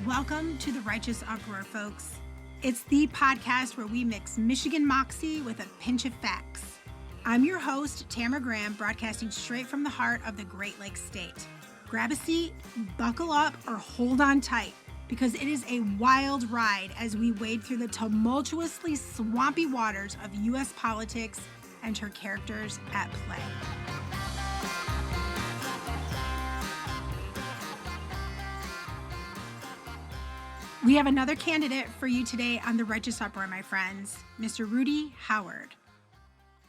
Welcome to the Righteous Uproar, folks. It's the podcast where we mix Michigan moxie with a pinch of facts. I'm your host, Tamara Graham, broadcasting straight from the heart of the Great Lakes State. Grab a seat, buckle up, or hold on tight, because it is a wild ride as we wade through the tumultuously swampy waters of U.S. politics and her characters at play. We have another candidate for you today on the Righteous Uproar, my friends, Mr. Rudy Howard.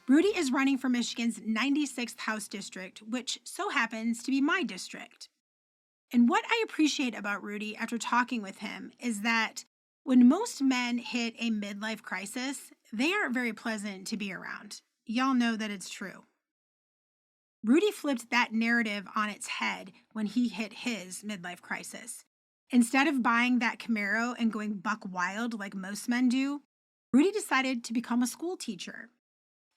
Rudy is running for Michigan's 96th House District, which so happens to be my district. And what I appreciate about Rudy after talking with him is that when most men hit a midlife crisis, they aren't very pleasant to be around. Y'all know that it's true. Rudy flipped that narrative on its head when he hit his midlife crisis. Instead of buying that Camero and going buck wild like most men do, Rudy decided to become a school teacher.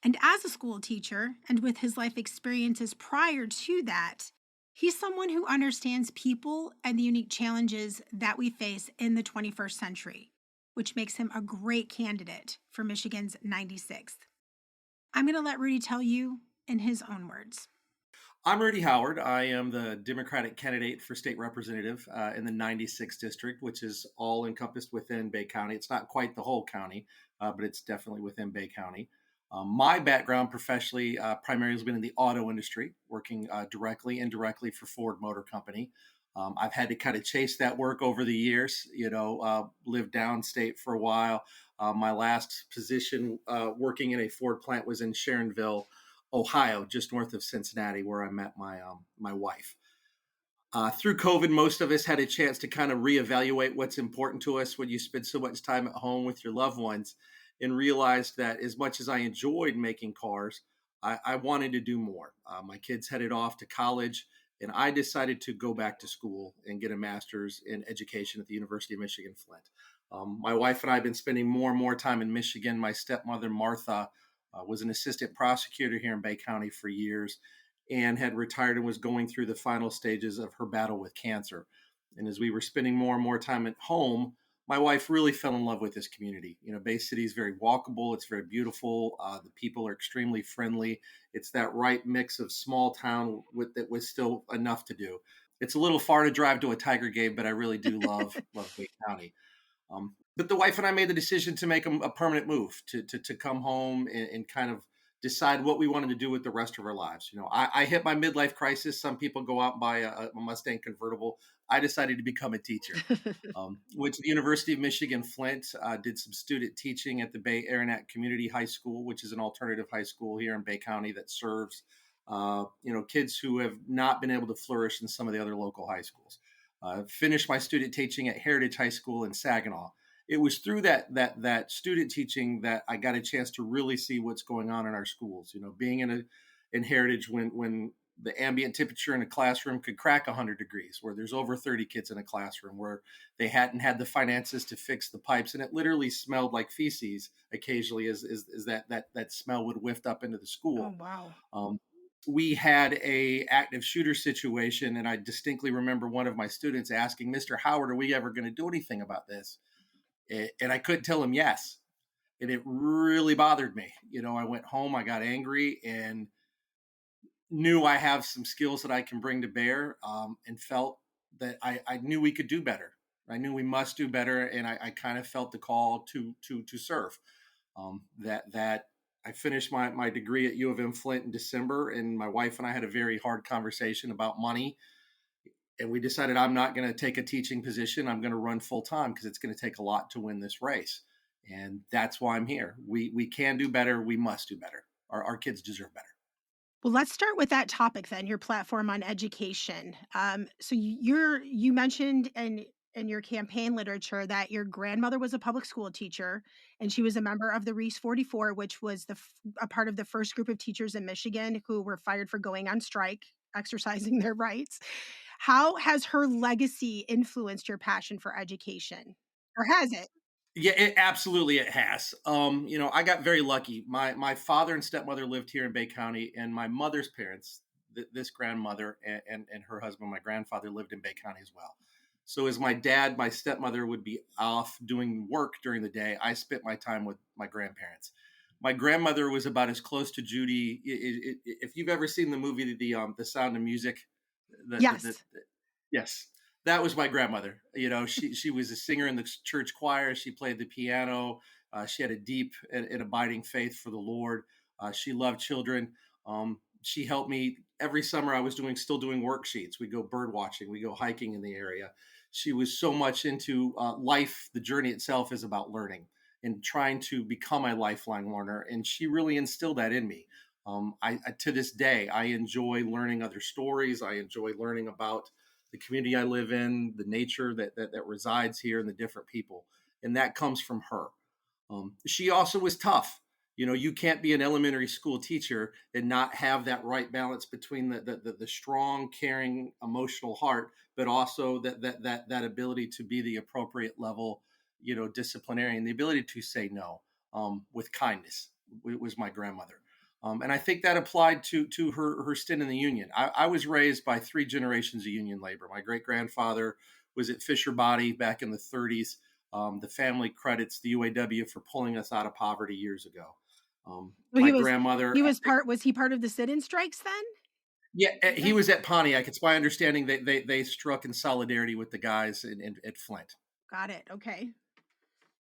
And as a school teacher, and with his life experiences prior to that, he's someone who understands people and the unique challenges that we face in the 21st century, which makes him a great candidate for Michigan's 96th. I'm going to let Rudy tell you in his own words. I'm Rudy Howard. I am the Democratic candidate for state representative in the 96th district, which is all encompassed within Bay County. It's not quite the whole county, but it's definitely within Bay County. My background professionally primarily has been in the auto industry, working directly, indirectly for Ford Motor Company. I've had to kind of chase that work over the years, lived downstate for a while. My last position working in a Ford plant was in Sharonville, Ohio, just north of Cincinnati, where I met my wife. Through COVID, most of us had a chance to kind of reevaluate what's important to us when you spend so much time at home with your loved ones, and realized that as much as I enjoyed making cars, I wanted to do more. My kids headed off to college, and I decided to go back to school and get a master's in education at the University of Michigan, Flint. My wife and I have been spending more and more time in Michigan. My stepmother, Martha, was an assistant prosecutor here in Bay County for years and had retired and was going through the final stages of her battle with cancer. And as we were spending more and more time at home, my wife really fell in love with this community. Bay City is very walkable. It's very beautiful. The people are extremely friendly. It's that right mix of small town that was still enough to do. It's a little far to drive to a Tiger game, but I really do love Bay County. But the wife and I made the decision to make a permanent move, to come home and kind of decide what we wanted to do with the rest of our lives. I hit my midlife crisis. Some people go out and buy a Mustang convertible. I decided to become a teacher. Went to the University of Michigan, Flint, did some student teaching at the Bay Aranac Community High School, which is an alternative high school here in Bay County that serves kids who have not been able to flourish in some of the other local high schools. Finished my student teaching at Heritage High School in Saginaw. It was through that student teaching that I got a chance to really see what's going on in our schools. Being in Heritage when the ambient temperature in a classroom could crack 100 degrees, where there's over 30 kids in a classroom, where they hadn't had the finances to fix the pipes, and it literally smelled like feces occasionally as that smell would whiff up into the school. Oh, wow. We had a active shooter situation, and I distinctly remember one of my students asking, "Mr. Howard, are we ever going to do anything about this?" And I couldn't tell him yes. And it really bothered me. I went home, I got angry, and knew I have some skills that I can bring to bear, and felt that I knew we could do better. I knew we must do better, and I kind of felt the call to serve. That I finished my degree at U of M Flint in December, and my wife and I had a very hard conversation about money. And we decided I'm not going to take a teaching position. I'm going to run full time because it's going to take a lot to win this race. And that's why I'm here. We can do better. We must do better. Our kids deserve better. Well, let's start with that topic then, your platform on education. So you mentioned in your campaign literature that your grandmother was a public school teacher, and she was a member of the Reese 44, which was a part of the first group of teachers in Michigan who were fired for going on strike, exercising their rights. How has her legacy influenced your passion for education, or has it? Yeah, it has. I got very lucky. My father and stepmother lived here in Bay County, and my mother's parents, this grandmother and her husband, my grandfather, lived in Bay County as well. So as my stepmother would be off doing work during the day, I spent my time with my grandparents. My grandmother was about as close to Judy. If you've ever seen the movie The Sound of Music, Yes. yes, that was my grandmother. She was a singer in the church choir. She played the piano. She had a deep and abiding faith for the Lord. She loved children. She helped me every summer. I was still doing worksheets. We go bird watching. We go hiking in the area. She was so much into life. The journey itself is about learning and trying to become a lifelong learner. And she really instilled that in me. To this day, I enjoy learning other stories. I enjoy learning about the community I live in, the nature that resides here, and the different people. And that comes from her. She also was tough. You can't be an elementary school teacher and not have that right balance between the strong, caring, emotional heart, but also that ability to be the appropriate level, disciplinarian, the ability to say no with kindness. Was my grandmother. And I think that applied to her stint in the union. I was raised by three generations of union labor. My great grandfather was at Fisher Body back in the 30s. The family credits the UAW for pulling us out of poverty years ago. Well, My grandmother, was he part of the sit-in strikes then? yeah, he Okay. was at Pontiac. It's my understanding they struck in solidarity with the guys at Flint. Got it. Okay.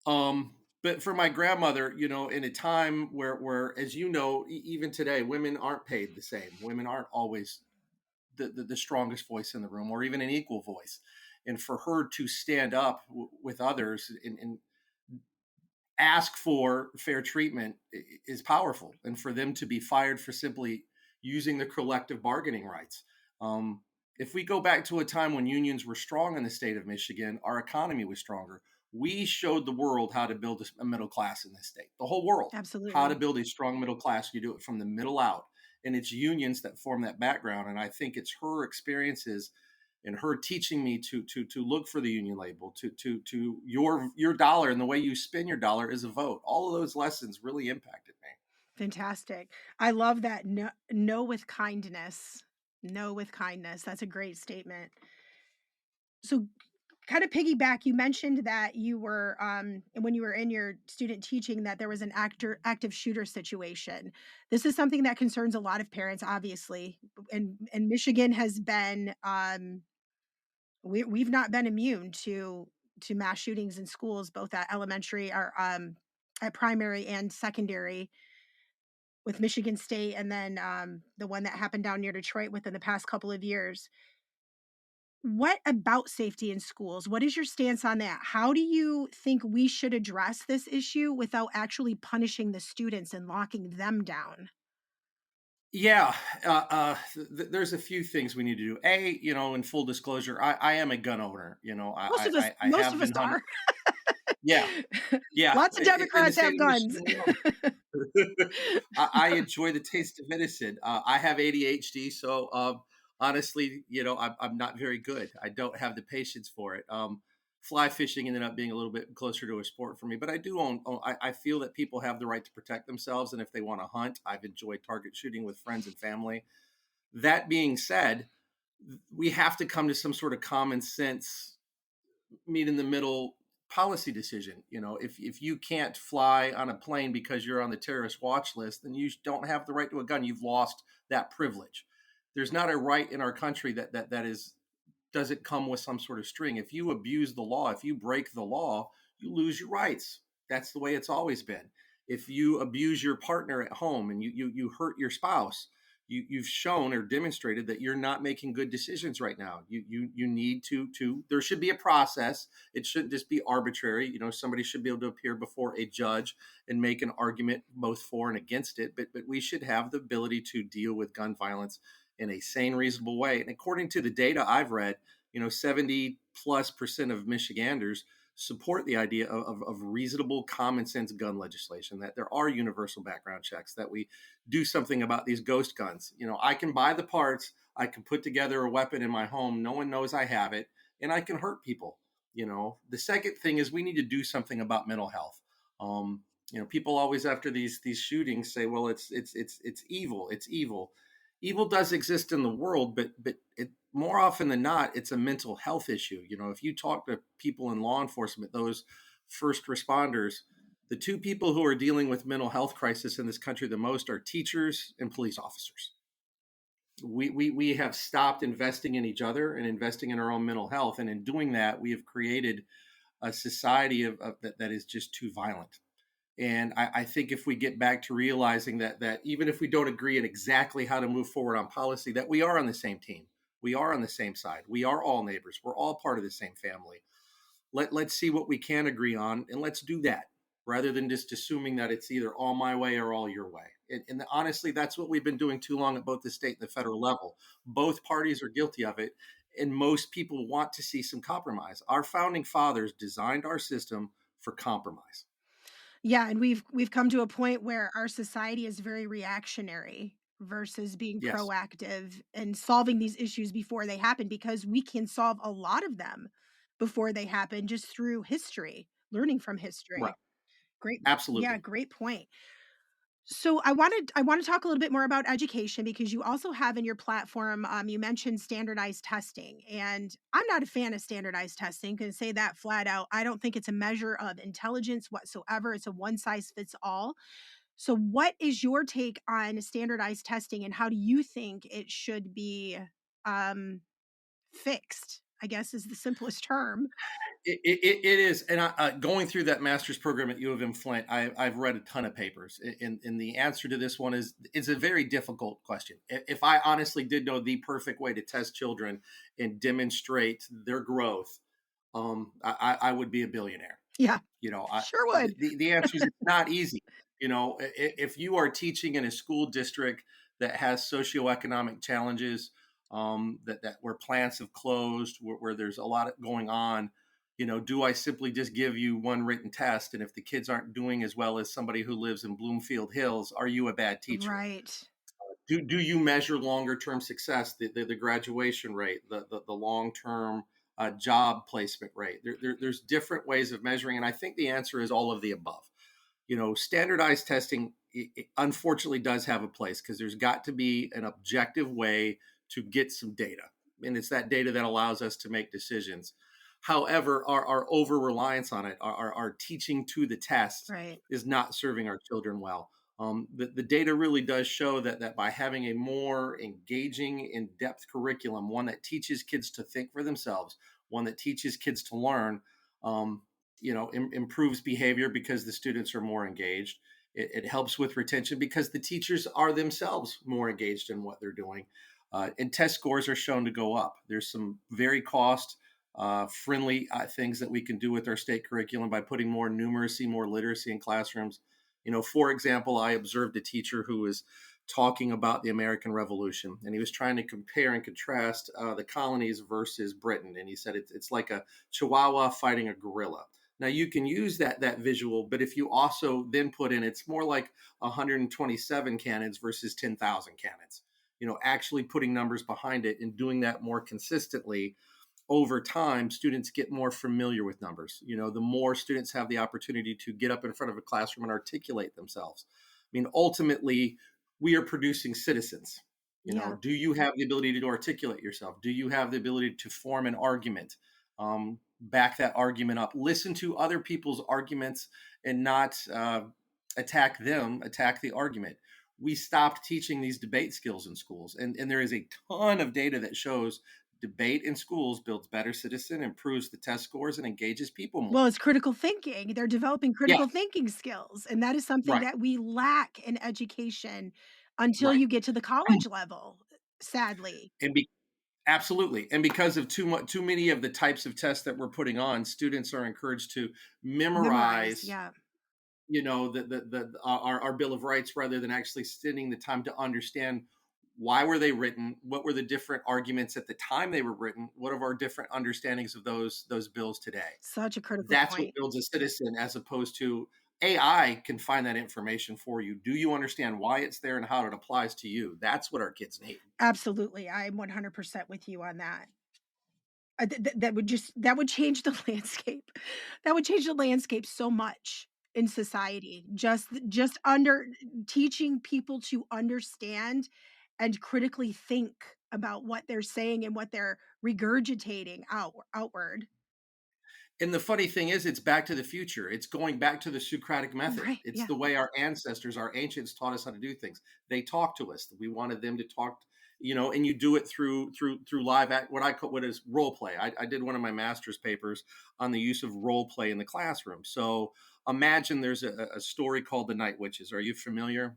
Um, but for my grandmother, in a time where, as even today, women aren't paid the same. Women aren't always the strongest voice in the room or even an equal voice. And for her to stand up with others and ask for fair treatment is powerful, and for them to be fired for simply using the collective bargaining rights. Um, if we go back to a time when unions were strong in the state of Michigan, our economy was stronger. We showed the world how to build a middle class in this state, the whole world, how to Absolutely. build a strong middle class. You do it from the middle out, and it's unions that form that background. And I think it's her experiences and her teaching me to look for the union label, to your dollar, and the way you spend your dollar is a vote. All of those lessons really impacted me. Fantastic. I love that. No, no with kindness. No with kindness. That's a great statement. So, kind of piggyback, you mentioned that you were, when you were in your student teaching, that there was an active shooter situation. This is something that concerns a lot of parents, obviously. And Michigan has been, we've not been immune to mass shootings in schools, both at elementary or at primary and secondary, with Michigan State, and then the one that happened down near Detroit within the past couple of years. What about safety in schools? What is your stance on that? How do you think we should address this issue without actually punishing the students and locking them down? Yeah, there's a few things we need to do. In full disclosure, I am a gun owner. I Most have of us been hunting. are. Yeah, yeah. Lots of In the Democrats state have of guns. Michigan alone. I enjoy the taste of medicine. I have ADHD, so honestly, I'm not very good. I don't have the patience for it. Fly fishing ended up being a little bit closer to a sport for me, but I do I feel that people have the right to protect themselves, and if they want to hunt, I've enjoyed target shooting with friends and family. That being said, we have to come to some sort of common sense, meet in the middle policy decision. If you can't fly on a plane because you're on the terrorist watch list, then you don't have the right to a gun. You've lost that privilege. There's not a right in our country that is doesn't come with some sort of string. If you abuse the law, if you break the law, you lose your rights. That's the way it's always been. If you abuse your partner at home and you hurt your spouse, you've shown or demonstrated that you're not making good decisions right now. You need to there should be a process. It shouldn't just be arbitrary. Somebody should be able to appear before a judge and make an argument both for and against it. But we should have the ability to deal with gun violence in a sane, reasonable way. And according to the data I've read, 70+% of Michiganders support the idea of reasonable, common sense gun legislation, that there are universal background checks, that we do something about these ghost guns. I can buy the parts, I can put together a weapon in my home, no one knows I have it, and I can hurt people. The second thing is we need to do something about mental health. People always after these shootings say, well, it's evil. It's evil. Evil does exist in the world, but more often than not, it's a mental health issue. If you talk to people in law enforcement, those first responders, the two people who are dealing with mental health crisis in this country the most are teachers and police officers. We have stopped investing in each other and investing in our own mental health. And in doing that, we have created a society that is just too violent. And I think if we get back to realizing that even if we don't agree on exactly how to move forward on policy, that we are on the same team, we are on the same side, we are all neighbors, we're all part of the same family. Let's see what we can agree on, and let's do that rather than just assuming that it's either all my way or all your way. And honestly, that's what we've been doing too long at both the state and the federal level. Both parties are guilty of it, and most people want to see some compromise. Our founding fathers designed our system for compromise. Yeah, and we've come to a point where our society is very reactionary versus being Yes. proactive and solving these issues before they happen because we can solve a lot of them before they happen just through history, learning from Right. history. Great. Yeah, Absolutely. great point. So I want to talk a little bit more about education because you also have in your platform, you mentioned standardized testing, and I'm not a fan of standardized testing. Can say that flat out. I don't think it's a measure of intelligence whatsoever. It's a one size fits all. So, what is your take on standardized testing, and how do you think it should be um, fixed? I guess is the simplest term. It is, and going through that master's program at U of M Flint, I've read a ton of papers, and the answer to this one is it's a very difficult question. If I honestly did know the perfect way to test children and demonstrate their growth, I would be a billionaire. Yeah, I, sure the, would. the the answer is it's not easy. If you are teaching in a school district that has socioeconomic challenges, that where plants have closed, where there's a lot going on, do I simply just give you one written test? And if the kids aren't doing as well as somebody who lives in Bloomfield Hills, are you a bad teacher? Right. Do you measure longer term success, the graduation rate, the long term job placement rate? There's different ways of measuring, and I think the answer is all of the above. Standardized testing unfortunately does have a place because there's got to be an objective way to get some data, and it's that data that allows us to make decisions. However, our over reliance on it, our teaching to the test, Right. is not serving our children well. The data really does show that by having a more engaging, in-depth curriculum, one that teaches kids to think for themselves, one that teaches kids to learn, improves behavior because the students are more engaged. It helps with retention because the teachers are themselves more engaged in what they're doing. And test scores are shown to go up. There's some very cost friendly things that we can do with our state curriculum by putting more numeracy, more literacy in classrooms. For example, I observed a teacher who was talking about the American Revolution, and he was trying to compare and contrast the colonies versus Britain. And he said it's like a Chihuahua fighting a gorilla. Now you can use that visual, but if you also then put in, it's more like 127 cannons versus 10,000 cannons. Actually putting numbers behind it and doing that more consistently over time, students get more familiar with numbers. The more students have the opportunity to get up in front of a classroom and articulate themselves. I mean, ultimately, we are producing citizens. Yeah. Do you have the ability to articulate yourself? Do you have the ability to form an argument? Back that argument up. Listen to other people's arguments and not attack them, attack the argument. We stopped teaching these debate skills in schools. And there is a ton of data that shows debate in schools builds better citizen, improves the test scores, and engages people more. Well, it's critical thinking. They're developing Yeah, critical thinking skills, and that is something right, that we lack in education until right. you get to the college level, sadly. And be Absolutely. And because of too many of the types of tests that we're putting on, students are encouraged to Memorize, memorize, yeah. our Bill of Rights rather than actually spending the time to understand why were they written, what were the different arguments at the time they were written, what are our different understandings of those bills today. Such a critical That's what point. builds a citizen as opposed to AI can find that information for you. Do you understand why it's there and how it applies to you? That's what our kids need. Absolutely, I'm 100% with you on that. That would change the landscape. That would change the landscape so much in society. Just under teaching people to understand and critically think. about what they're saying and what they're regurgitating outward. And the funny thing is, it's back to the future. It's going back to the Socratic method. Right. It's Yeah. the way our ancestors, our ancients taught us how to do things. They talked to us. We wanted them to talk, and you do it through live act, what I call what is role play. I did one of my master's papers on the use of role play in the classroom. So imagine there's a story called The Night Witches. Are you familiar?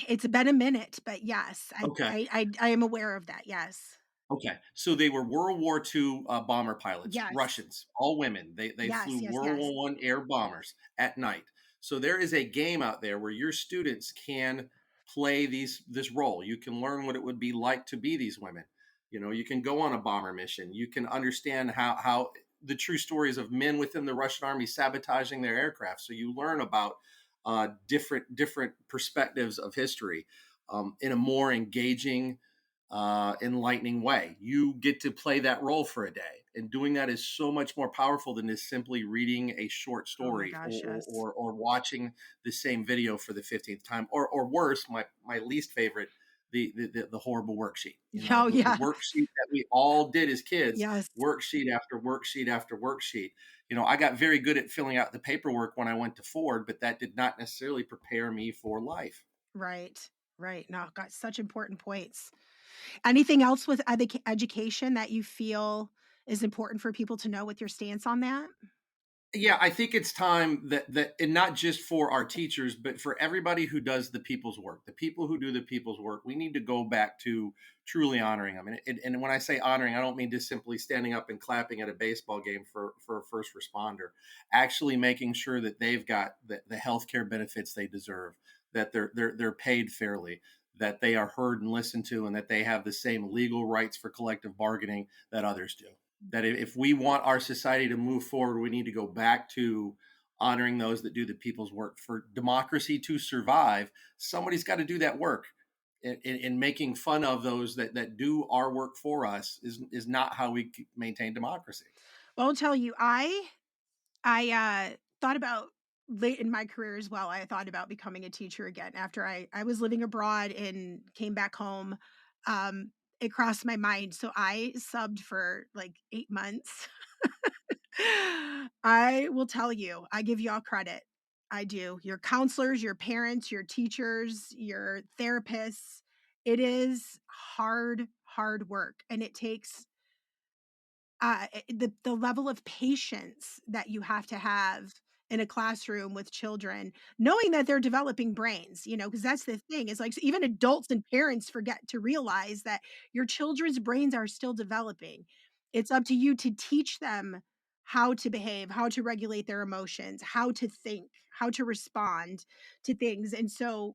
It's been a minute, but yes, Okay. I am aware of that. Yes. Okay, so they were World War II bomber pilots, Yes. Russians, all women. They flew Yes, yes, World yes. War One air bombers at night. So there is a game out there where your students can play this role. You can learn what it would be like to be these women. You can go on a bomber mission. You can understand how the true stories of men within the Russian army sabotaging their aircraft. So you learn about different perspectives of history in a more engaging, enlightening way. You get to play that role for a day, and doing that is so much more powerful than just simply reading a short Oh my story, gosh, yes. or watching the same video for the 15th time, or worse, my least favorite, the horrible worksheet. Oh The yeah. worksheet that we all did as kids, Yes. worksheet after worksheet after worksheet. I got very good at filling out the paperwork when I went to Ford, but that did not necessarily prepare me for life. Right. Right. No, got such important points. Anything else with education that you feel is important for people to know with your stance on that? Yeah, I think it's time that and not just for our teachers, but for everybody who does the people's work, the people who do the people's work. We need to go back to truly honoring them. And when I say honoring, I don't mean just simply standing up and clapping at a baseball game for a first responder. Actually making sure that they've got the health care benefits they deserve, that they're paid fairly, that they are heard and listened to, and that they have the same legal rights for collective bargaining that others do. That if we want our society to move forward, we need to go back to honoring those that do the people's work. For democracy to survive, somebody's got to do that work. And making fun of those that do our work for us is not how we maintain democracy. Well, I'll tell you, I thought about late in my career as well. I thought about becoming a teacher again after I was living abroad and came back home. Um, it crossed my mind, so I subbed for like 8 months. I will tell you, I give you all credit. I do. Your counselors, your parents, your teachers, your therapists. It is hard, hard work, and it takes the level of patience that you have to have in a classroom with children, knowing that they're developing brains, because that's the thing. Is like even adults and parents forget to realize that your children's brains are still developing. It's up to you to teach them how to behave, how to regulate their emotions, how to think, how to respond to things. And so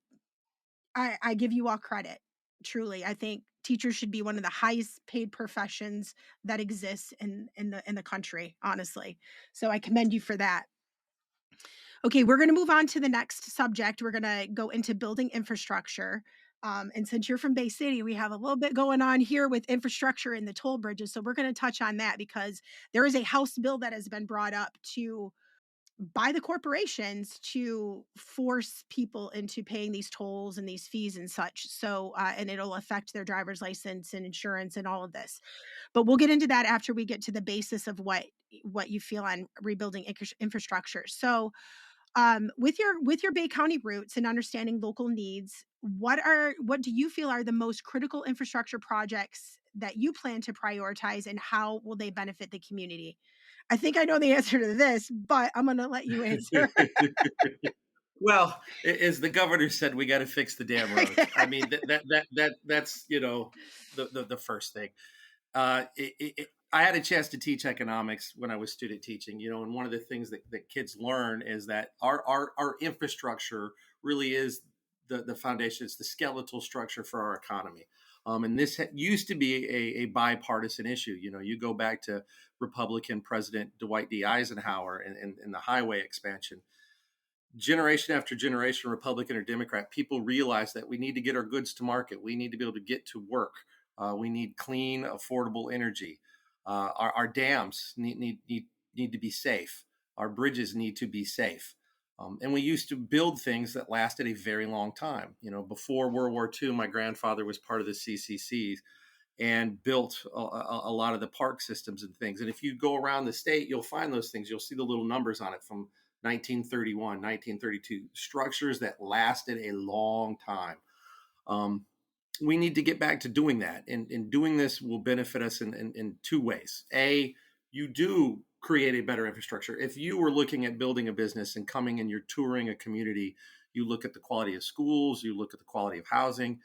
I give you all credit. Truly, I think teachers should be one of the highest paid professions that exists in the country, honestly. So I commend you for that. Okay, we're going to move on to the next subject. We're going to go into building infrastructure. And since you're from Bay City, we have a little bit going on here with infrastructure and the toll bridges. So we're going to touch on that because there is a House bill that has been brought up to by the corporations to force people into paying these tolls and these fees and such. So, and it'll affect their driver's license and insurance and all of this. But we'll get into that after we get to the basis of what you feel on rebuilding infrastructure. So, with your Bay County roots and understanding local needs, what do you feel are the most critical infrastructure projects that you plan to prioritize, and how will they benefit the community? I think I know the answer to this, but I'm gonna let you answer. Well, as the governor said, we got to fix the damn roads. I mean, that's the first thing. I had a chance to teach economics when I was student teaching, and one of the things that kids learn is that our infrastructure really is the foundation. It's the skeletal structure for our economy. And this used to be a bipartisan issue. You go back to Republican President Dwight D. Eisenhower and the highway expansion. Generation after generation, Republican or Democrat, people realize that we need to get our goods to market. We need to be able to get to work. We need clean, affordable energy. Our dams need to be safe. Our bridges need to be safe. And we used to build things that lasted a very long time. Before World War II, my grandfather was part of the CCCs, and built a lot of the park systems and things. And if you go around the state, you'll find those things. You'll see the little numbers on it from 1931, 1932, structures that lasted a long time. Um, we need to get back to doing that. And doing this will benefit us in two ways. A, you do create a better infrastructure. If you were looking at building a business and coming and you're touring a community, you look at the quality of schools, you look at the quality of housing.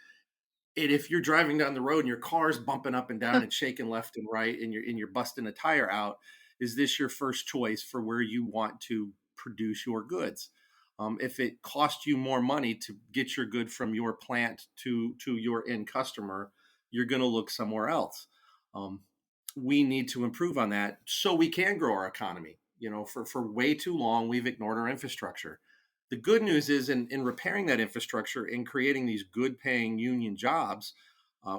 And if you're driving down the road and your car's bumping up and down and shaking left and right and you're busting a tire out, is this your first choice for where you want to produce your goods? If it costs you more money to get your good from your plant to your end customer, you're going to look somewhere else. Um, we need to improve on that so we can grow our economy. For way too long, we've ignored our infrastructure. The good news is in repairing that infrastructure and creating these good paying union jobs,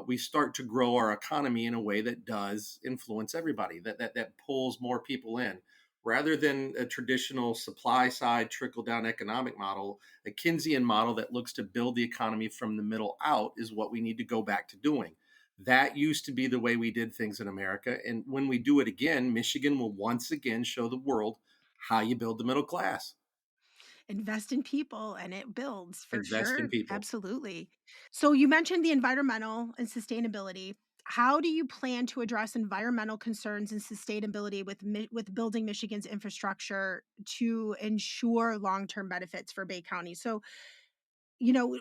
we start to grow our economy in a way that does influence everybody, that pulls more people in. Rather than a traditional supply side trickle down economic model, a Keynesian model that looks to build the economy from the middle out is what we need to go back to doing. That used to be the way we did things in America. And when we do it again, Michigan will once again show the world how you build the middle class. Invest in people and it builds for Invest in sure. people. Absolutely. So you mentioned the environmental and sustainability. How do you plan to address environmental concerns and sustainability with building Michigan's infrastructure to ensure long-term benefits for Bay County? So, you know,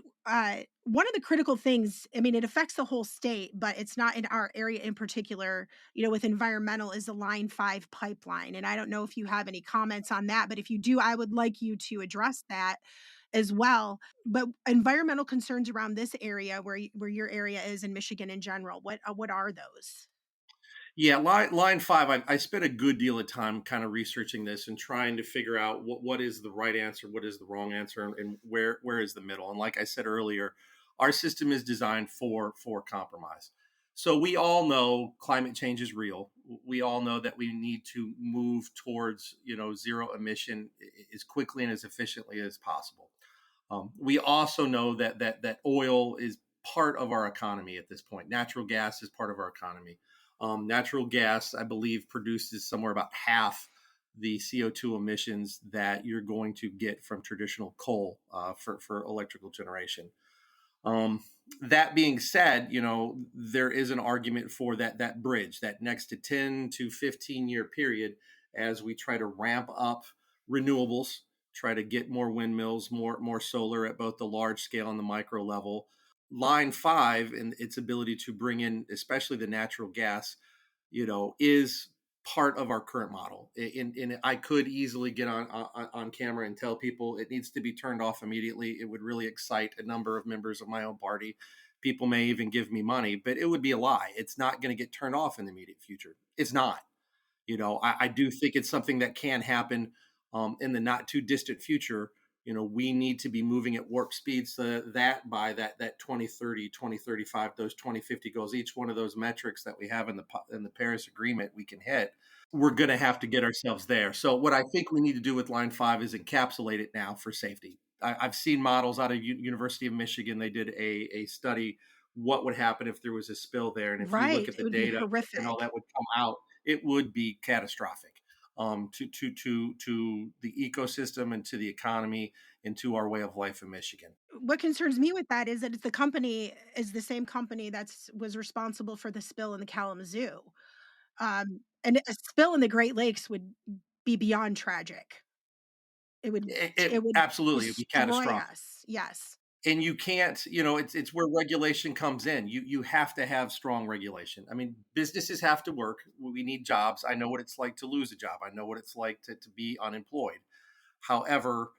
one of the critical things, I mean, it affects the whole state, but it's not in our area in particular, with environmental is the Line 5 pipeline. And I don't know if you have any comments on that, but if you do, I would like you to address that as well. But environmental concerns around this area where your area is in Michigan in general, what are those? Yeah, line five. I spent a good deal of time kind of researching this and trying to figure out what is the right answer, what is the wrong answer, and where is the middle. And like I said earlier, our system is designed for compromise. So we all know climate change is real. We all know that we need to move towards zero emission as quickly and as efficiently as possible. We also know that oil is part of our economy at this point. Natural gas is part of our economy. Natural gas, I believe, produces somewhere about half the CO2 emissions that you're going to get from traditional coal for electrical generation. Um, that being said, there is an argument for that bridge, that next to 10 to 15-year period, as we try to ramp up renewables, try to get more windmills, more solar at both the large scale and the micro level. Line 5 and its ability to bring in, especially the natural gas, is part of our current model. And I could easily get on camera and tell people it needs to be turned off immediately. It would really excite a number of members of my own party. People may even give me money, but it would be a lie. It's not going to get turned off in the immediate future. It's not. I do think it's something that can happen in the not too distant future. We need to be moving at warp speed so that by that 2030, 2035, those 2050 goals, each one of those metrics that we have in the Paris Agreement, we can hit. We're going to have to get ourselves there. So what I think we need to do with Line 5 is encapsulate it now for safety. I've seen models out of University of Michigan. They did a study what would happen if there was a spill there, and if you look Right. at It the would be data and all horrific. that would come out, it would be catastrophic to the ecosystem and to the economy and to our way of life in Michigan. What concerns me with that is that it's the company is the same company that's was responsible for the spill in the Kalamazoo. And a spill in the Great Lakes would be beyond tragic. It would Absolutely, it'd be destroy catastrophic. us. Yes. And you can't, it's where regulation comes in. You have to have strong regulation. I mean, businesses have to work. We need jobs. I know what it's like to lose a job. I know what it's like to be unemployed. However,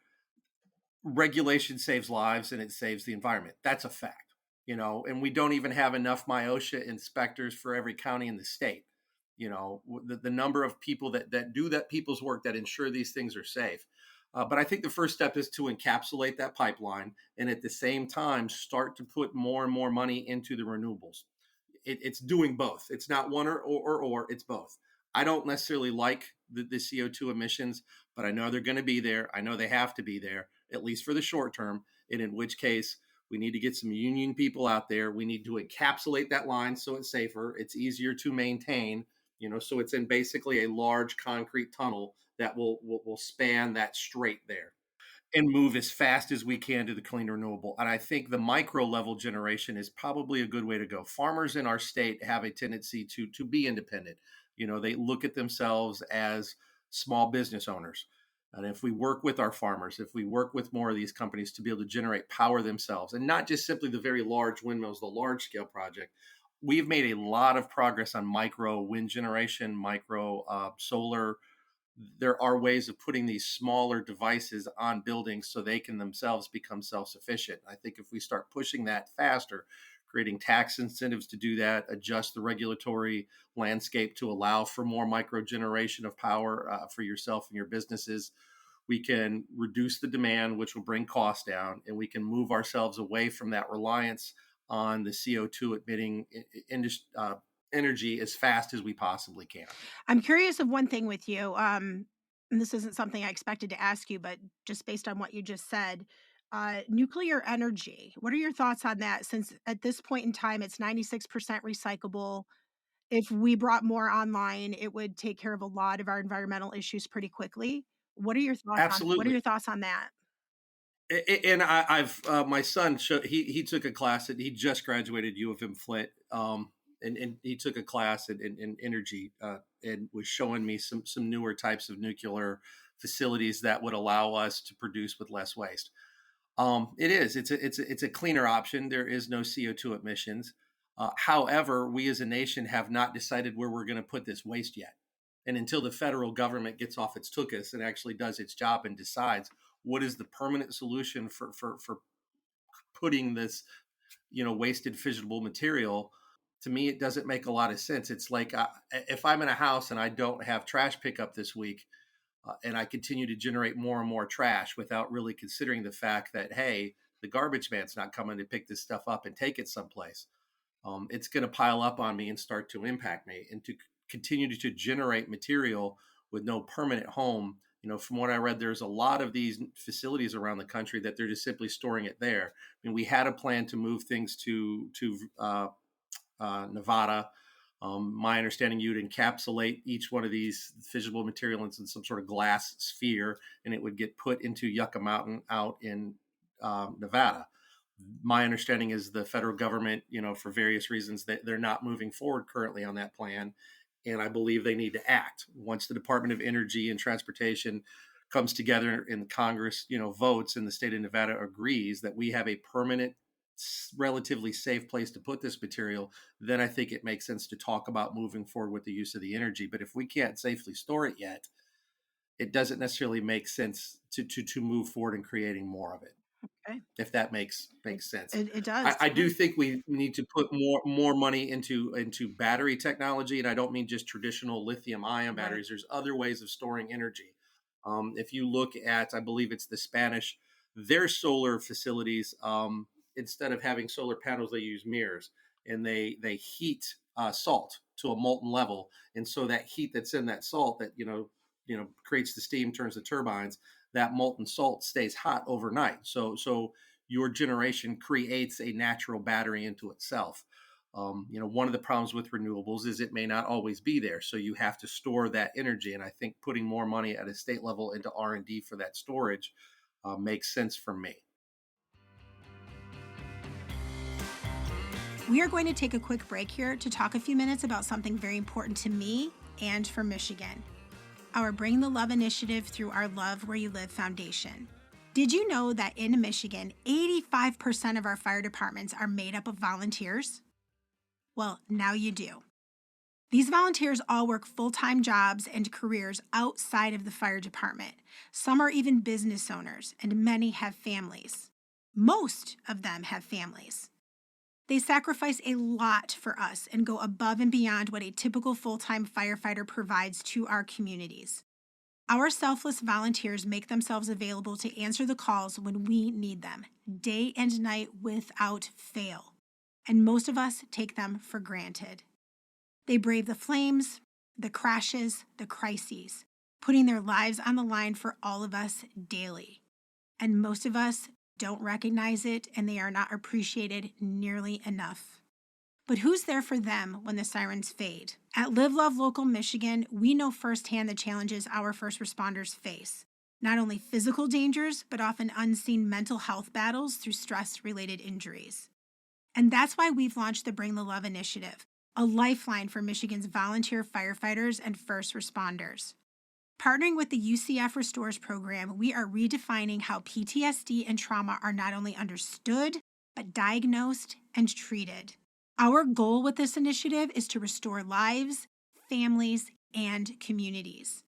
regulation saves lives and it saves the environment. That's a fact, and we don't even have enough MIOSHA inspectors for every county in the state. The number of people that do that people's work that ensure these things are safe. But I think the first step is to encapsulate that pipeline and at the same time start to put more and more money into the renewables. It's doing both. It's not one or, it's both. I don't necessarily like the CO2 emissions, but I know they're going to be there. I know they have to be there, at least for the short term. And in which case, We need to get some union people out there. We need to encapsulate that line so it's safer, it's easier to maintain, so it's in basically a large concrete tunnel that will span that straight there and move as fast as we can to the clean renewable. And I think the micro level generation is probably a good way to go. Farmers in our state have a tendency to be independent. They look at themselves as small business owners. And if we work with our farmers, if we work with more of these companies to be able to generate power themselves, and not just simply the very large windmills, the large scale project, we've made a lot of progress on micro wind generation, micro solar. There are ways of putting these smaller devices on buildings so they can themselves become self-sufficient. I think if we start pushing that faster, creating tax incentives to do that, adjust the regulatory landscape to allow for more micro generation of power for yourself and your businesses, we can reduce the demand, which will bring costs down, and we can move ourselves away from that reliance on the CO2 emitting energy as fast as we possibly can. I'm curious of one thing with you. And this isn't something I expected to ask you, but just based on what you just said, nuclear energy. What are your thoughts on that? Since at this point in time, it's 96% recyclable. If we brought more online, it would take care of a lot of our environmental issues pretty quickly. What are Absolutely. your thoughts on that? And I've my son he took a class he just graduated U of M Flint, and he took a class in energy, and was showing me some newer types of nuclear facilities that would allow us to produce with less waste. It's a cleaner option. There is no CO2 emissions. However, we as a nation have not decided where we're going to put this waste yet. And until the federal government gets off its tuchus and actually does its job and decides what is the permanent solution for putting this, wasted fissionable material, to me, it doesn't make a lot of sense. It's like if I'm in a house and I don't have trash pickup this week, and I continue to generate more and more trash without really considering the fact that, hey, the garbage man's not coming to pick this stuff up and take it someplace. It's going to pile up on me and start to impact me. And to continue to generate material with no permanent home, from what I read, there's a lot of these facilities around the country that they're just simply storing it there. I mean, we had a plan to move things to Nevada. My understanding, you'd encapsulate each one of these fissionable materials in some sort of glass sphere, and it would get put into Yucca Mountain out in Nevada. My understanding is the federal government, for various reasons, that they're not moving forward currently on that plan. And I believe they need to act. Once the Department of Energy and Transportation comes together and Congress, votes, and the state of Nevada agrees that we have a permanent, relatively safe place to put this material, then I think it makes sense to talk about moving forward with the use of the energy. But if we can't safely store it yet, it doesn't necessarily make sense to move forward in creating more of it. Okay. If that makes sense. It does. I do think we need to put more money into battery technology, and I don't mean just traditional lithium ion Right. batteries. There's other ways of storing energy. If you look at, I believe it's the Spanish, their solar facilities, instead of having solar panels, they use mirrors, and they heat salt to a molten level, and so that heat that's in that salt that creates the steam, turns the turbines. That molten salt stays hot overnight. So your generation creates a natural battery into itself. One of the problems with renewables is it may not always be there, so you have to store that energy. And I think putting more money at a state level into R&D for that storage makes sense for me. We are going to take a quick break here to talk a few minutes about something very important to me and for Michigan. Our Bring the Love initiative through our Love Where You Live Foundation. Did you know that in Michigan, 85% of our fire departments are made up of volunteers? Well, now you do. These volunteers all work full-time jobs and careers outside of the fire department. Some are even business owners, and many have families. Most of them have families. They sacrifice a lot for us and go above and beyond what a typical full-time firefighter provides to our communities. Our selfless volunteers make themselves available to answer the calls when we need them, day and night without fail. And most of us take them for granted. They brave the flames, the crashes, the crises, putting their lives on the line for all of us daily. And most of us don't recognize it, and they are not appreciated nearly enough. But who's there for them when the sirens fade? At Live Love Local Michigan, we know firsthand the challenges our first responders face. Not only physical dangers, but often unseen mental health battles through stress-related injuries. And that's why we've launched the Bring the Love initiative, a lifeline for Michigan's volunteer firefighters and first responders. Partnering with the UCF Restores program, we are redefining how PTSD and trauma are not only understood, but diagnosed and treated. Our goal with this initiative is to restore lives, families, and communities.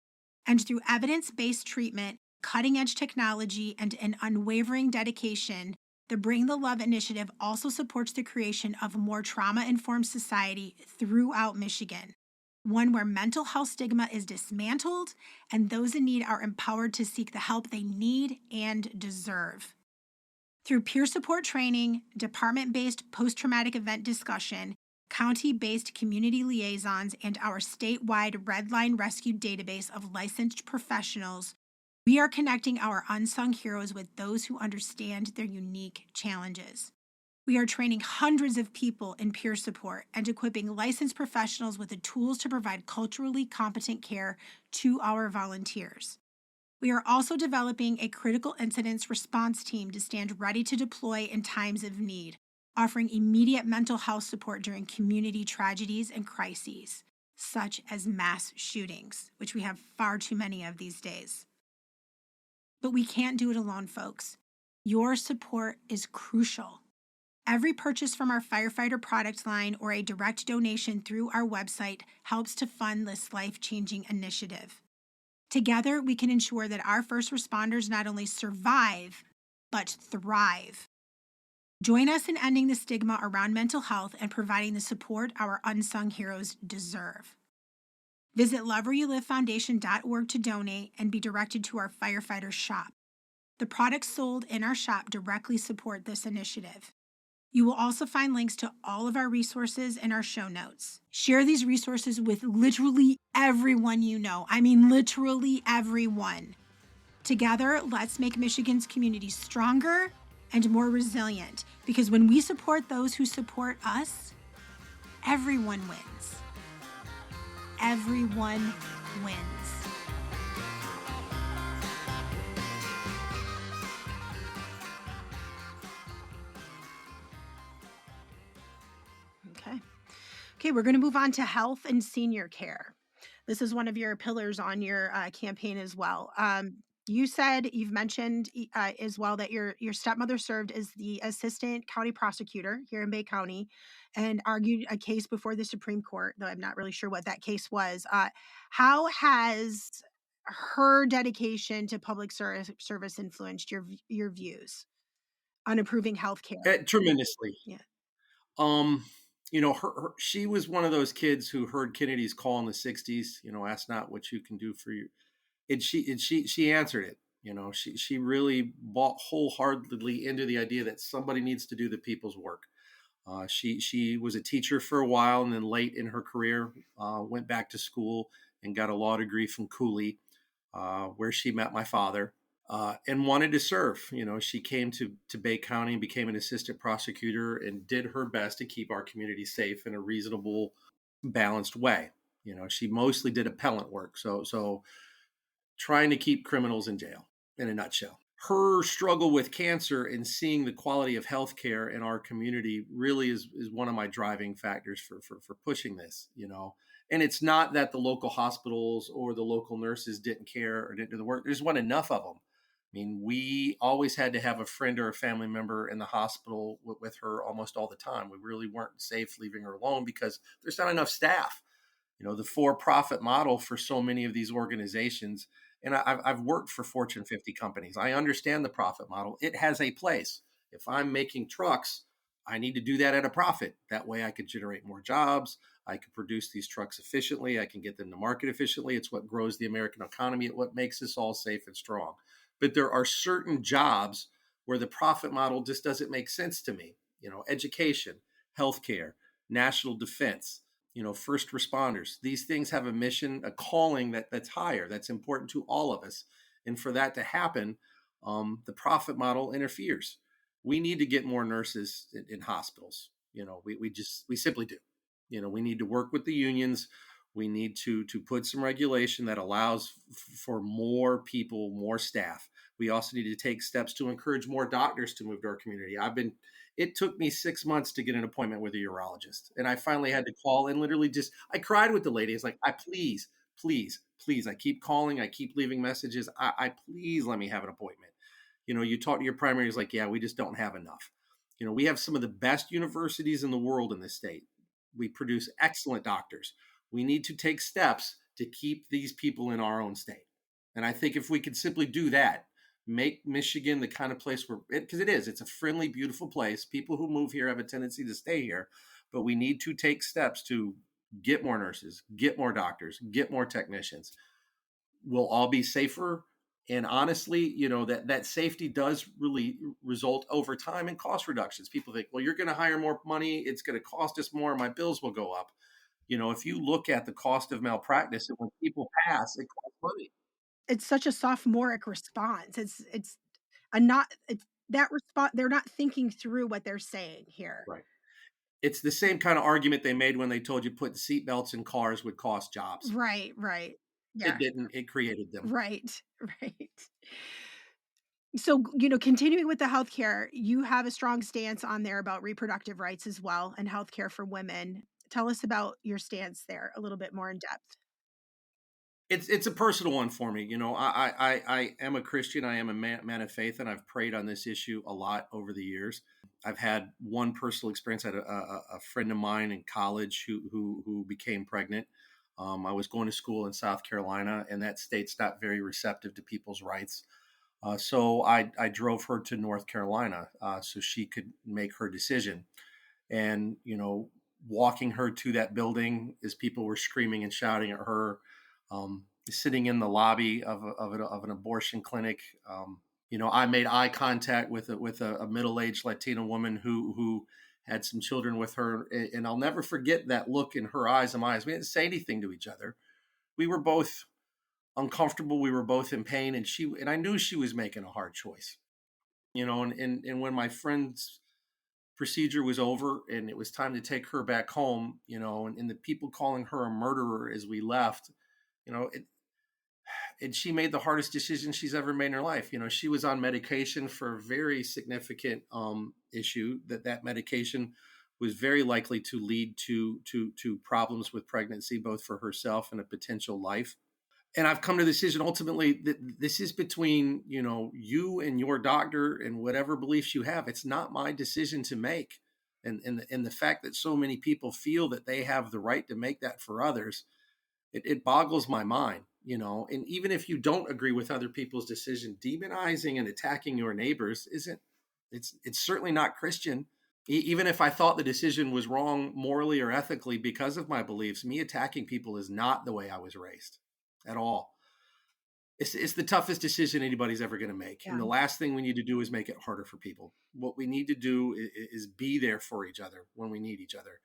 And through evidence-based treatment, cutting-edge technology, and an unwavering dedication, the Bring the Love initiative also supports the creation of a more trauma-informed society throughout Michigan, one where mental health stigma is dismantled and those in need are empowered to seek the help they need and deserve. Through peer support training, department-based post-traumatic event discussion, county-based community liaisons, and our statewide Red Line Rescue database of licensed professionals, we are connecting our unsung heroes with those who understand their unique challenges. We are training hundreds of people in peer support and equipping licensed professionals with the tools to provide culturally competent care to our volunteers. We are also developing a critical incidents response team to stand ready to deploy in times of need, offering immediate mental health support during community tragedies and crises, such as mass shootings, which we have far too many of these days. But we can't do it alone, folks. Your support is crucial. Every purchase from our firefighter product line or a direct donation through our website helps to fund this life-changing initiative. Together, we can ensure that our first responders not only survive, but thrive. Join us in ending the stigma around mental health and providing the support our unsung heroes deserve. Visit lovewhereyoulivefoundation.org to donate and be directed to our firefighter shop. The products sold in our shop directly support this initiative. You will also find links to all of our resources in our show notes. Share these resources with literally everyone you know. I mean, literally everyone. Together, let's make Michigan's communities stronger and more resilient, because when we support those who support us, everyone wins. Everyone wins. Okay, we're going to move on to health and senior care. This is one of your pillars on your campaign as well. You've mentioned as well that your stepmother served as the assistant county prosecutor here in Bay County and argued a case before the Supreme Court, though I'm not really sure what that case was. How has her dedication to public service influenced your views on improving healthcare? Tremendously. Yeah. She was one of those kids who heard Kennedy's call in the 60s, ask not what you can do for you. She answered it. She really bought wholeheartedly into the idea that somebody needs to do the people's work. She was a teacher for a while, and then late in her career, went back to school and got a law degree from Cooley, where she met my father. And wanted to serve. She came to Bay County and became an assistant prosecutor and did her best to keep our community safe in a reasonable, balanced way. She mostly did appellant work. So trying to keep criminals in jail in a nutshell. Her struggle with cancer and seeing the quality of healthcare in our community really is one of my driving factors for pushing this, And it's not that the local hospitals or the local nurses didn't care or didn't do the work. There's not enough of them. I mean, we always had to have a friend or a family member in the hospital with her almost all the time. We really weren't safe leaving her alone because there's not enough staff. The for-profit model for so many of these organizations, and I've worked for Fortune 50 companies. I understand the profit model. It has a place. If I'm making trucks, I need to do that at a profit. That way I could generate more jobs. I can produce these trucks efficiently. I can get them to market efficiently. It's what grows the American economy. It's what makes us all safe and strong. But there are certain jobs where the profit model just doesn't make sense to me. Education, healthcare, national defense, first responders. These things have a mission, a calling that's higher, that's important to all of us. And for that to happen, the profit model interferes. We need to get more nurses in hospitals. We simply do. We need to work with the unions. We need to put some regulation that allows for more people, more staff. We also need to take steps to encourage more doctors to move to our community. It took me 6 months to get an appointment with a urologist. And I finally had to call and literally I cried with the lady. It's like, please, please, please, I keep calling, I keep leaving messages. I please let me have an appointment. You talk to your primary, is like, yeah, we just don't have enough. We have some of the best universities in the world in this state. We produce excellent doctors. We need to take steps to keep these people in our own state. And I think if we could simply do that, make Michigan the kind of place because it's a friendly, beautiful place. People who move here have a tendency to stay here, but we need to take steps to get more nurses, get more doctors, get more technicians. We'll all be safer. And honestly, that safety does really result over time in cost reductions. People think, well, you're going to hire more money. It's going to cost us more. My bills will go up. If you look at the cost of malpractice, and when people pass, it costs money. It's such a sophomoric response. It's a not it's that response, they're not thinking through what they're saying here. Right. It's the same kind of argument they made when they told you putting seatbelts in cars would cost jobs. Right, right. It Yeah. didn't. It created them. Right, right. So, continuing with the healthcare, you have a strong stance on there about reproductive rights as well and healthcare for women. Tell us about your stance there a little bit more in depth. It's a personal one for me. I am a Christian. I am a man of faith, and I've prayed on this issue a lot over the years. I've had one personal experience. I had a friend of mine in college who became pregnant. I was going to school in South Carolina, and that state's not very receptive to people's rights. So I drove her to North Carolina so she could make her decision. And walking her to that building as people were screaming and shouting at her, sitting in the lobby of an abortion clinic. I made eye contact with a middle-aged Latina woman who had some children with her, and I'll never forget that look in her eyes and my eyes. We didn't say anything to each other. We were both uncomfortable. We were both in pain, and I knew she was making a hard choice. And when my friend's procedure was over and it was time to take her back home, and the people calling her a murderer as we left, and she made the hardest decision she's ever made in her life. She was on medication for a very significant issue that medication was very likely to lead to problems with pregnancy, both for herself and a potential life. And I've come to the decision ultimately that this is between you and your doctor and whatever beliefs you have. It's not my decision to make, and the fact that so many people feel that they have the right to make that for others, it boggles my mind. And even if you don't agree with other people's decision, demonizing and attacking your neighbors isn't. It's certainly not Christian. Even if I thought the decision was wrong morally or ethically because of my beliefs, me attacking people is not the way I was raised at all. It's the toughest decision anybody's ever going to make. Yeah. And the last thing we need to do is make it harder for people. What we need to do is be there for each other when we need each other.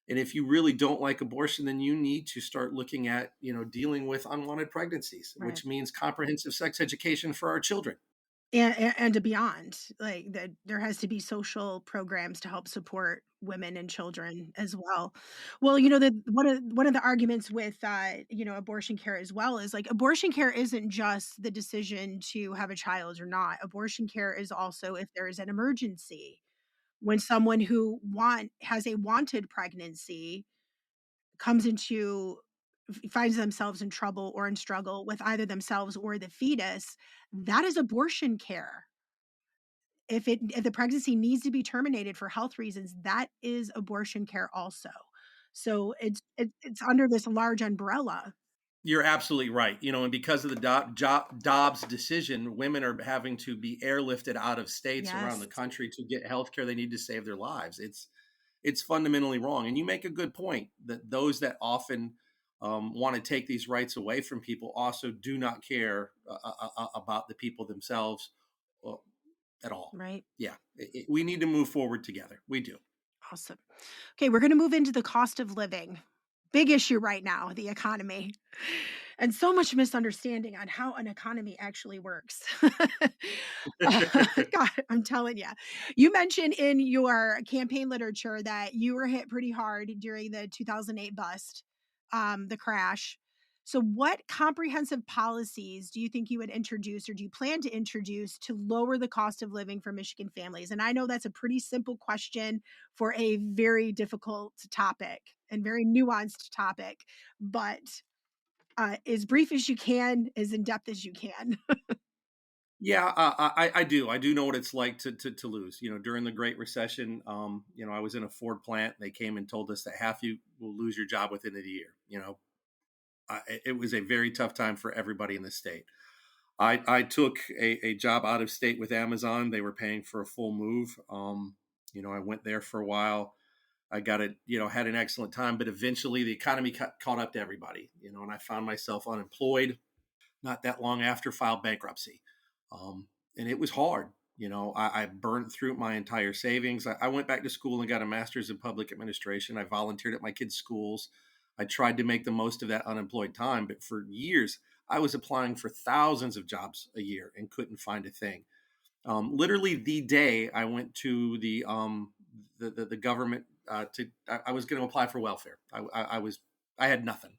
And if you really don't like abortion, then you need to start looking at, dealing with unwanted pregnancies, Right. which means comprehensive sex education for our children. And to beyond, like, that there has to be social programs to help support women and children as well. Well, the one of the arguments with, abortion care as well is, like, abortion care isn't just the decision to have a child or not. Abortion care is also if there is an emergency. When someone who has a wanted pregnancy comes into finds themselves in trouble or in struggle with either themselves or the fetus, that is abortion care. If the pregnancy needs to be terminated for health reasons, that is abortion care also. So it's under this large umbrella. You're absolutely right. And because of the Dobbs decision, women are having to be airlifted out of states around the Yes. country to get health care they need to save their lives. It's fundamentally wrong. And you make a good point that those that often want to take these rights away from people also do not care about the people themselves uh, at all. Right. Yeah, we need to move forward together. We do. Awesome. Okay, we're gonna move into the cost of living. Big issue right now, the economy. and so much misunderstanding on how an economy actually works. God, I'm telling you. You mentioned in your campaign literature that you were hit pretty hard during the 2008 bust, the crash. So, what comprehensive policies do you think you would introduce or do you plan to introduce to lower the cost of living for Michigan families? And I know that's a pretty simple question for a very difficult topic and very nuanced topic, but as brief as you can, as in depth as you can. Yeah, I do. I do know what it's like to lose. During the Great Recession, I was in a Ford plant. They came and told us that half you will lose your job within a year. It was a very tough time for everybody in the state. I took a job out of state with Amazon. They were paying for a full move. I went there for a while. I got it, had an excellent time, but eventually the economy caught up to everybody, and I found myself unemployed not that long after filed bankruptcy. Um, and it was hard. I burned through my entire savings. I went back to school and got a master's in public administration. I volunteered at my kids' schools. I tried to make the most of that unemployed time, but for years, I was applying for thousands of jobs a year and couldn't find a thing. Literally the day I went to the government I was going to apply for welfare. I had nothing.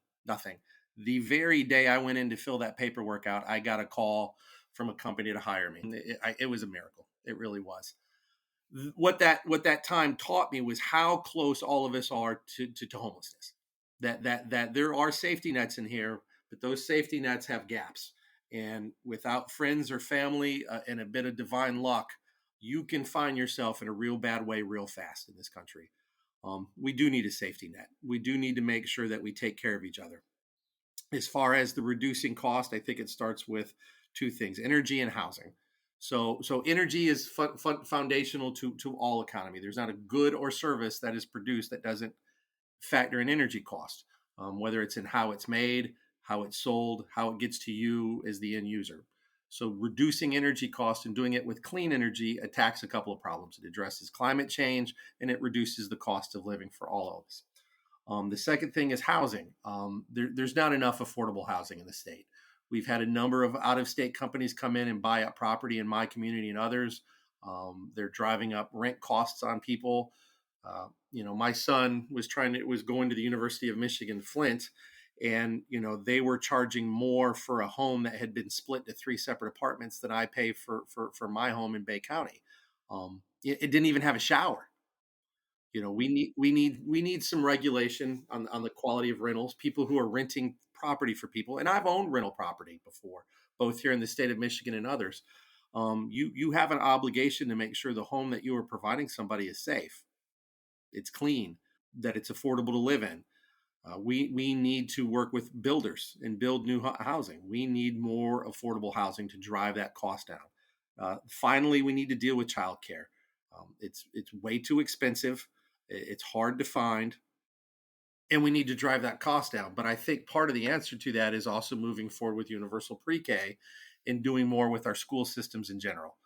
The very day I went in to fill that paperwork out, I got a call from a company to hire me. It was a miracle. It really was. What that time taught me was how close all of us are to homelessness. That there are safety nets in here, but those safety nets have gaps. And without friends or family and a bit of divine luck, you can find yourself in a real bad way real fast in this country. We do need a safety net. We do need to make sure that we take care of each other. As far as the reducing cost, I think it starts with two things: energy and housing. So energy is foundational to all economy. There's not a good or service that is produced that doesn't factor in energy cost, whether it's in how it's made, how it's sold, how it gets to you as the end user. So reducing energy costs and doing it with clean energy attacks a couple of problems. It addresses climate change and it reduces the cost of living for all of us. The second thing is housing. There's not enough affordable housing in the state. We've had a number of out of state companies come in and buy up property in my community and others. They're driving up rent costs on people. My son was going to the University of Michigan Flint, and they were charging more for a home that had been split to three separate apartments than I pay for my home in Bay County. It didn't even have a shower. We need some regulation on the quality of rentals. People who are renting property for people, and I've owned rental property before, both here in the state of Michigan and others. You have an obligation to make sure the home that you are providing somebody is safe, it's clean, that it's affordable to live in. We need to work with builders and build new housing. We need more affordable housing to drive that cost down. Finally, we need to deal with childcare. It's way too expensive. It's hard to find, and we need to drive that cost down. But I think part of the answer to that is also moving forward with universal pre-K and doing more with our school systems in general.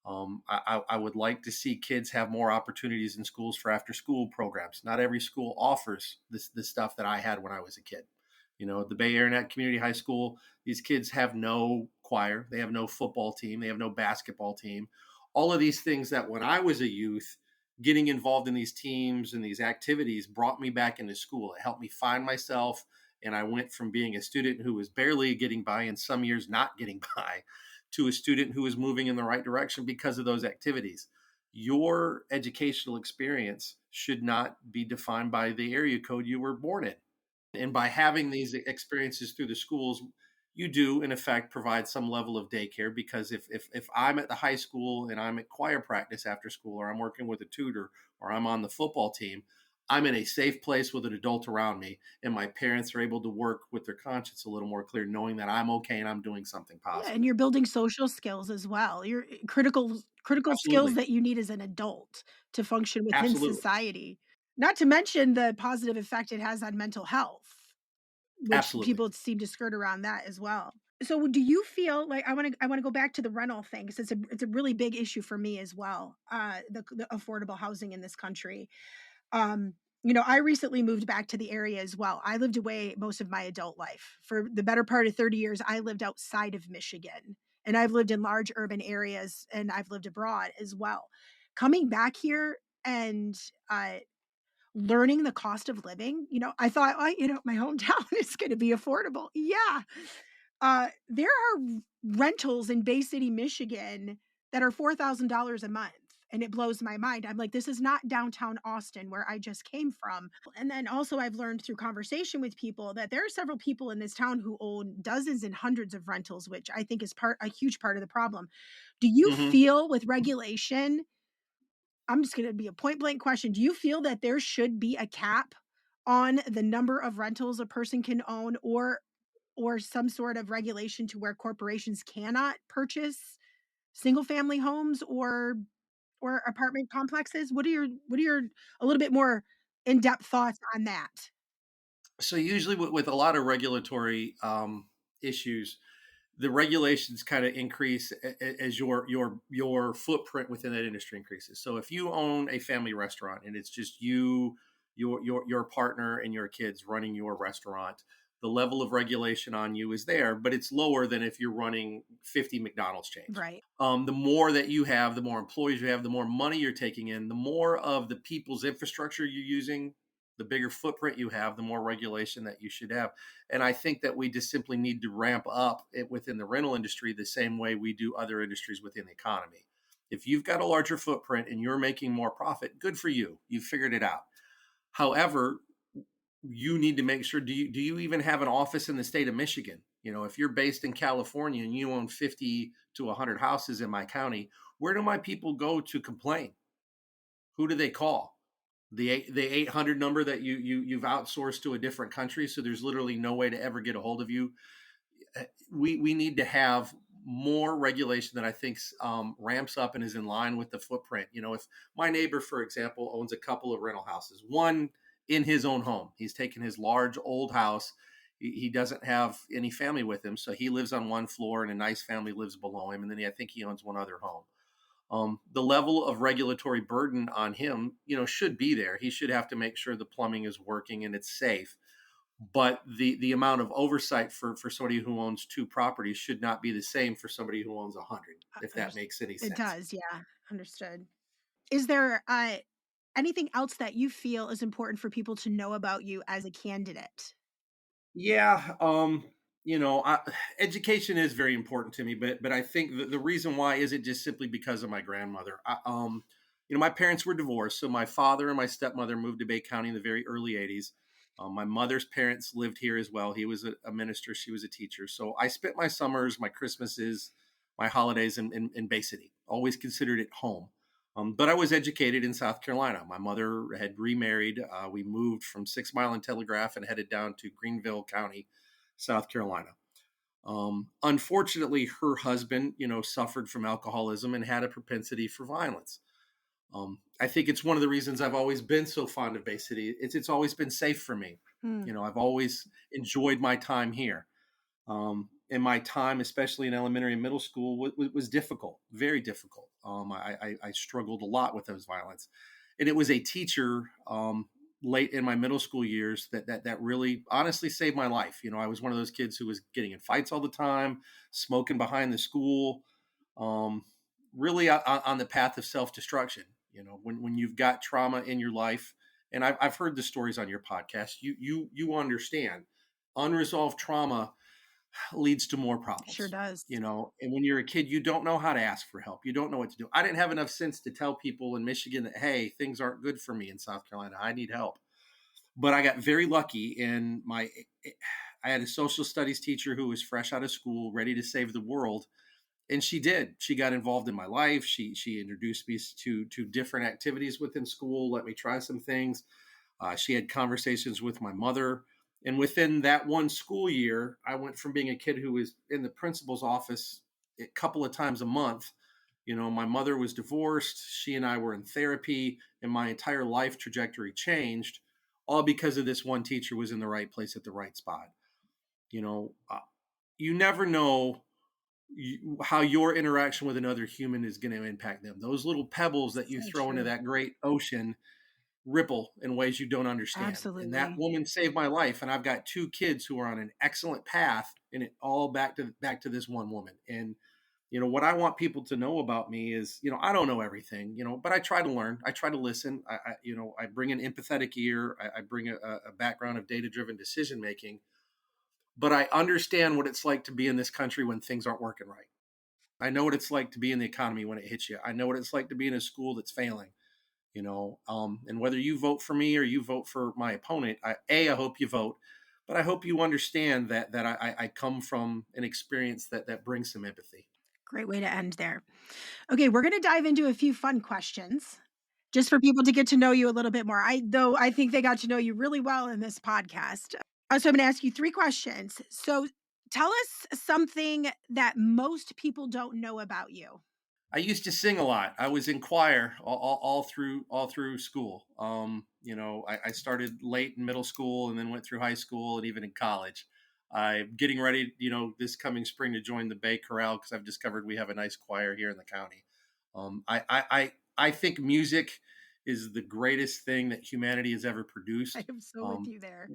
I would like to see kids have more opportunities in schools for after school programs. Not every school offers this stuff that I had when I was a kid. The Bay Area Community High School, these kids have no choir, they have no football team, they have no basketball team. All of these things that when I was a youth, getting involved in these teams and these activities brought me back into school. It helped me find myself. And I went from being a student who was barely getting by and some years not getting by to a student who was moving in the right direction because of those activities. Your educational experience should not be defined by the area code you were born in. And by having these experiences through the schools, you do in effect provide some level of daycare, because if I'm at the high school and I'm at choir practice after school, or I'm working with a tutor, or I'm on the football team, I'm in a safe place with an adult around me, and my parents are able to work with their conscience a little more clear, knowing that I'm okay and I'm doing something Yeah, positive. and you're building social skills as well. You're critical skills Absolutely. that you need as an adult to function within Absolutely. society. Not to mention the positive effect it has on mental health, which Absolutely. people seem to skirt around that as well. So do you feel like I want to go back to the rental thing, because it's a really big issue for me as well. The affordable housing in this country. Um I recently moved back to the area as well. I lived away most of my adult life. For the better part of 30 years, I lived outside of Michigan, and I've lived in large urban areas, and I've lived abroad as well. Coming back here and, uh, learning the cost of living, I thought, "Oh, my hometown is gonna be affordable." Yeah. There are rentals in Bay City, Michigan that are $4,000 a month, and it blows my mind. I'm like, "This is not downtown Austin where I just came from." And then also I've learned through conversation with people that there are several people in this town who own dozens and hundreds of rentals, which I think is a huge part of the problem. Do you Hmm. feel with regulation, I'm just gonna be a point blank question, do you feel that there should be a cap on the number of rentals a person can own, or some sort of regulation to where corporations cannot purchase single family homes or apartment complexes? What are your a little bit more in-depth thoughts on that? So usually with a lot of regulatory issues, the regulations kind of increase as your footprint within that industry increases. So if you own a family restaurant and it's just you, your partner, and your kids running your restaurant, the level of regulation on you is there, but it's lower than if you're running 50 McDonald's chains. Right. The more that you have, the more employees you have, the more money you're taking in, the more of the people's infrastructure you're using, the bigger footprint you have, the more regulation that you should have. And I think that we just simply need to ramp up it within the rental industry the same way we do other industries within the economy. If you've got a larger footprint and you're making more profit, good for you. You've figured it out. However, you need to make sure, do you even have an office in the state of Michigan? If you're based in California and you own 50 to 100 houses in my county, where do my people go to complain? Who do they call? The 800 number that you've outsourced to a different country, so there's literally no way to ever get a hold of you. We need to have more regulation that I think ramps up and is in line with the footprint. If my neighbor, for example, owns a couple of rental houses, one in his own home, he's taken his large old house. He doesn't have any family with him, so he lives on one floor and a nice family lives below him, and then I think he owns one other home. The level of regulatory burden on him, should be there. He should have to make sure the plumbing is working and it's safe. But the amount of oversight for somebody who owns two properties should not be the same for somebody who owns 100, if that Unders makes any It sense. does, yeah, understood. Is there, anything else that you feel is important for people to know about you as a candidate? Yeah, education is very important to me, but I think the reason why isn't just simply because of my grandmother. My parents were divorced, so my father and my stepmother moved to Bay County in the very early '80s. My mother's parents lived here as well. He was a minister, she was a teacher. So I spent my summers, my Christmases, my holidays in Bay City. Always considered it home. But I was educated in South Carolina. My mother had remarried. We moved from 6 Mile and Telegraph and headed down to Greenville County, South Carolina. Unfortunately, her husband, suffered from alcoholism and had a propensity for violence. I think it's one of the reasons I've always been so fond of Bay City. It's always been safe for me. Hmm, I've always enjoyed my time here. And my time, especially in elementary and middle school, was difficult, very difficult. I struggled a lot with those violence, and it was a teacher late in my middle school years that really honestly saved my life. I was one of those kids who was getting in fights all the time, smoking behind the school, um, really on the path of self destruction. When you've got trauma in your life, and I've heard the stories on your podcast, you understand unresolved trauma leads to more sure problems. does. And when you're a kid, you don't know how to ask for help. You don't know what to do. I didn't have enough sense to tell people in Michigan that, hey, things aren't good for me in South Carolina. I need help. But I got very lucky in I had a social studies teacher who was fresh out of school, ready to save the world. And she did. She got involved in my life. She introduced me to different activities within school, let me try some things. She had conversations with my mother. And within that one school year, I went from being a kid who was in the principal's office a couple of times a month. My mother was divorced. She and I were in therapy, and my entire life trajectory changed, all because of this one teacher was in the right place at the right spot. You know, uh, you never know how your interaction with another human is going to impact them. Those little pebbles that you So throw into true. that great ocean, ripple in ways you don't understand. And that Absolutely. woman saved my life. And I've got two kids who are on an excellent path, and it all back to this one woman. And what I want people to know about me is, I don't know everything, but I try to learn. I try to listen. I bring an empathetic ear. I bring a background of data driven decision making, but I understand what it's like to be in this country when things aren't working right. I know what it's like to be in the economy when it hits you. I know what it's like to be in a school that's failing. And whether you vote for me or you vote for my opponent, I hope you vote, but I hope you understand that I come from an experience that brings some empathy. Great way to end there. Okay, we're going to dive into a few fun questions just for people to get to know you a little bit more. I think they got to know you really well in this podcast. So I'm going to ask you 3 questions. So tell us something that most people don't know about you. I used to sing a lot. I was in choir all through school. I started late in middle school and then went through high school and even in college. I'm getting ready, this coming spring to join the Bay Chorale because I've discovered we have a nice choir here in the county. I think music is the greatest thing that humanity has ever I produced. am so with Um, you there.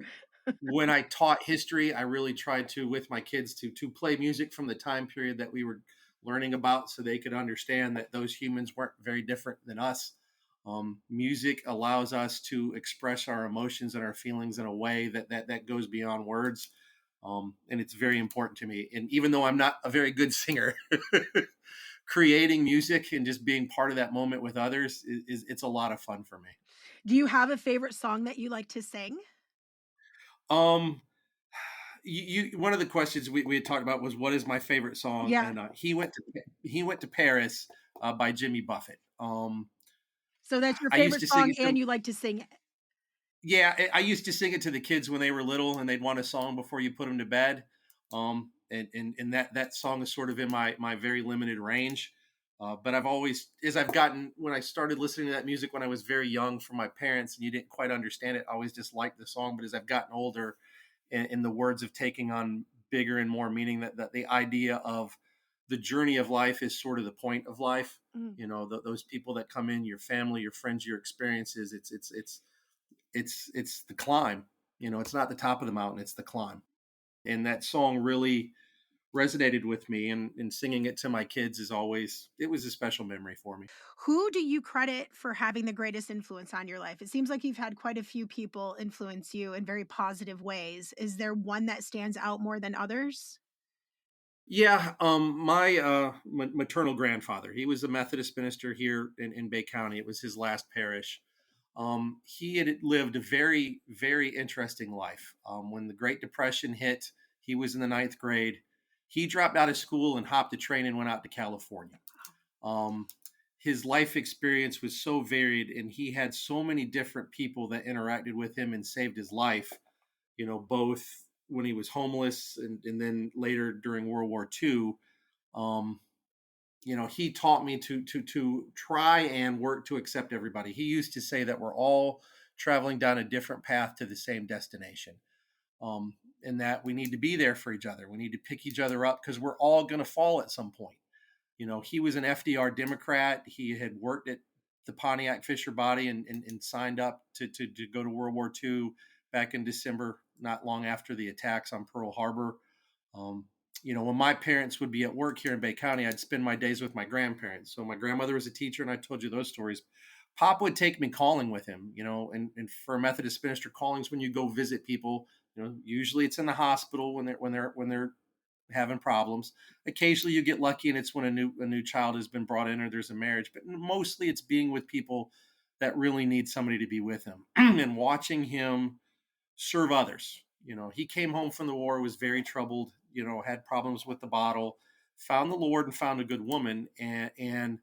when I taught history, I really tried to, with my kids, to play music from the time period that we were learning about, so they could understand that those humans weren't very different than us. Music allows us to express our emotions and our feelings in a way that goes beyond words, and it's very important to me. And even though I'm not a very good singer, creating music and just being part of that moment with others is it's a lot of fun for me. Do you have a favorite song that you like to sing? Um, you one of the questions we had talked about was what is my favorite song, Yeah. and he went to Paris by Jimmy Buffett. So that's your I used favorite to sing song it and to you like to sing it. Yeah, I used to sing it to the kids when they were little, and they'd want a song before you put them to bed. And that song is sort of in my very limited range. But I've always, as I've gotten, when I started listening to that music when I was very young from my parents, and you didn't quite understand it, I always just liked the song. But as I've gotten older, and the words have taken on bigger and more meaning, that the idea of the journey of life is sort of the point of life. Mm. Those people that come in, your family, your friends, your experiences. It's the climb. It's not the top of the mountain, it's the climb. And that song really resonated with me, and singing it to my kids is always, it was a special memory for me. Who do you credit for having the greatest influence on your life? It seems like you've had quite a few people influence you in very positive ways. Is there one that stands out more than others? Yeah, my maternal grandfather, he was a Methodist minister here in Bay County. It was his last parish. He had lived a very, very interesting life. When the Great Depression hit, he was in the ninth grade. He dropped out of school and hopped a train and went out to California. Um, his life experience was so varied, and he had so many different people that interacted with him and saved his life. Both when he was homeless, and then later during World War II. Um, he taught me to try and work to accept everybody. He used to say that we're all traveling down a different path to the same destination. And that we need to be there for each other. We need to pick each other up because we're all going to fall at some point. He was an FDR Democrat. He had worked at the Pontiac Fisher Body, and signed up to go to World War II back in December, not long after the attacks on Pearl Harbor. Um, when my parents would be at work here in Bay County, I'd spend my days with my grandparents. So my grandmother was a teacher, and I told you those stories. Pop would take me calling with him, and for a Methodist minister, callings when you go visit people, usually it's in the hospital when they're having problems. Occasionally you get lucky and it's when a new child has been brought in or there's a marriage, but mostly it's being with people that really need somebody to be with him and watching him serve others. He came home from the war, was very troubled, had problems with the bottle, found the Lord and found a good woman, and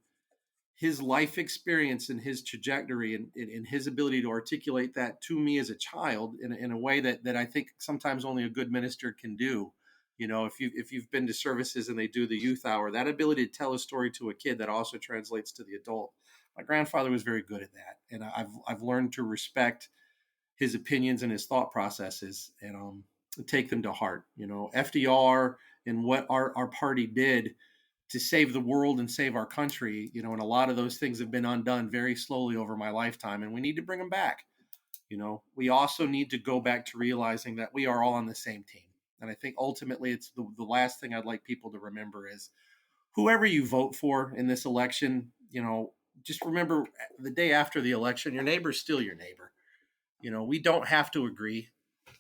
his life experience and his trajectory, and his ability to articulate that to me as a child in a way that I think sometimes only a good minister can do. If you've been to services and they do the youth hour, that ability to tell a story to a kid that also translates to the adult. My grandfather was very good at that, and I've learned to respect his opinions and his thought processes, and take them to heart. FDR and what our party did to save the world and save our country, and a lot of those things have been undone very slowly over my lifetime, and we need to bring them back. We also need to go back to realizing that we are all on the same team. And I think ultimately it's the last thing I'd like people to remember is whoever you vote for in this election, just remember the day after the election, your neighbor's still your neighbor. We don't have to agree.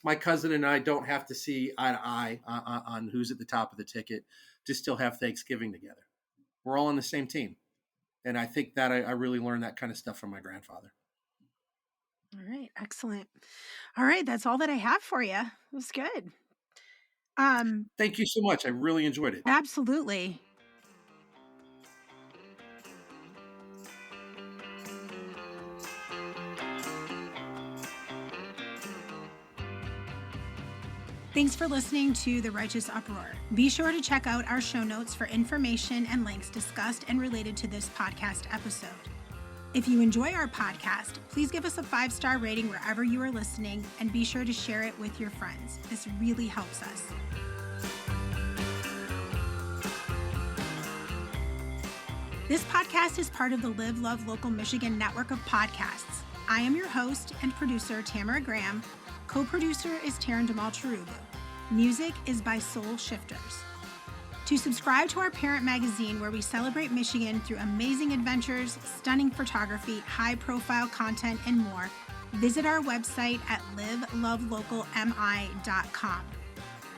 My cousin and I don't have to see eye to eye on who's at the top of the ticket to still have Thanksgiving together. We're all on the same team. And I think that I really learned that kind of stuff from my grandfather. All right. Excellent. All right. That's all that I have for you. It was good. Thank you so much. I really enjoyed it. Absolutely. Thanks for listening to The Righteous Uproar. Be sure to check out our show notes for information and links discussed and related to this podcast episode. If you enjoy our podcast, please give us a 5-star rating wherever you are listening, and be sure to share it with your friends. This really helps us. This podcast is part of the Live, Love, Local Michigan network of podcasts. I am your host and producer, Tamara Graham. Co-producer is Taryn Demalcharugu. Music is by Soul Shifters. To subscribe to our parent magazine, where we celebrate Michigan through amazing adventures, stunning photography, high-profile content, and more, visit our website at livelovelocalmi.com.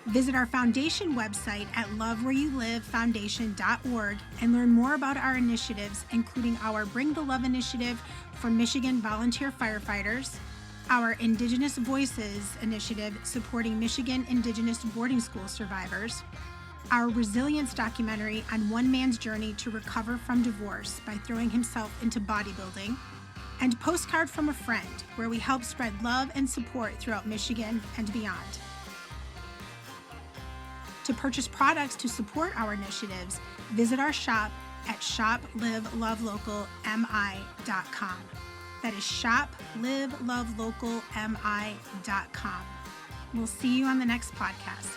Visit our foundation website at lovewhereyoulivefoundation.org and learn more about our initiatives, including our Bring the Love initiative for Michigan volunteer firefighters, our Indigenous Voices initiative supporting Michigan Indigenous boarding school survivors, our resilience documentary on one man's journey to recover from divorce by throwing himself into bodybuilding, and Postcard from a Friend, where we help spread love and support throughout Michigan and beyond. To purchase products to support our initiatives, visit our shop at shoplivelovelocalmi.com. That is shoplivelovelocalmi.com. We'll see you on the next podcast.